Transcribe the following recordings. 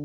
I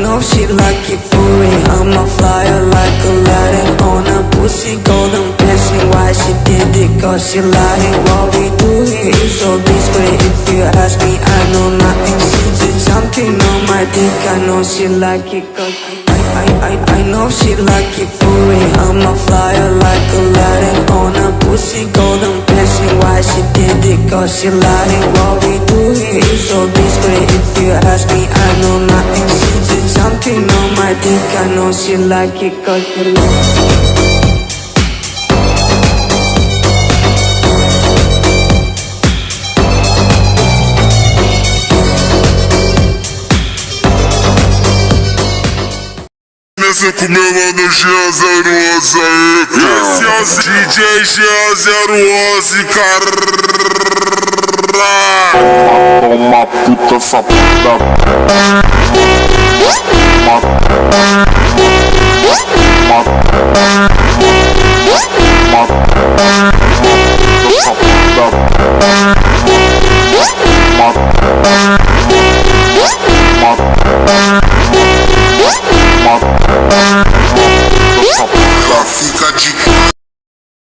know she like it for it. I'm a flyer like Aladdin on a pussy golden blessing. Why she did it? Cause she lied. What we do here is so discreet. If you ask me, I know nothing. She did something on my dick. I know she like it cause I know she like it for it. I'm a flyer like Aladdin on a pussy golden blessing. Why she did it? Cause she lied. What we do here is so discreet. If you ask me, I know nothing. She did something on my dick. I know she like it cause she like it. Com meu mano G011 aí, esse DJ G011, cara. Toma puta safada. Fica de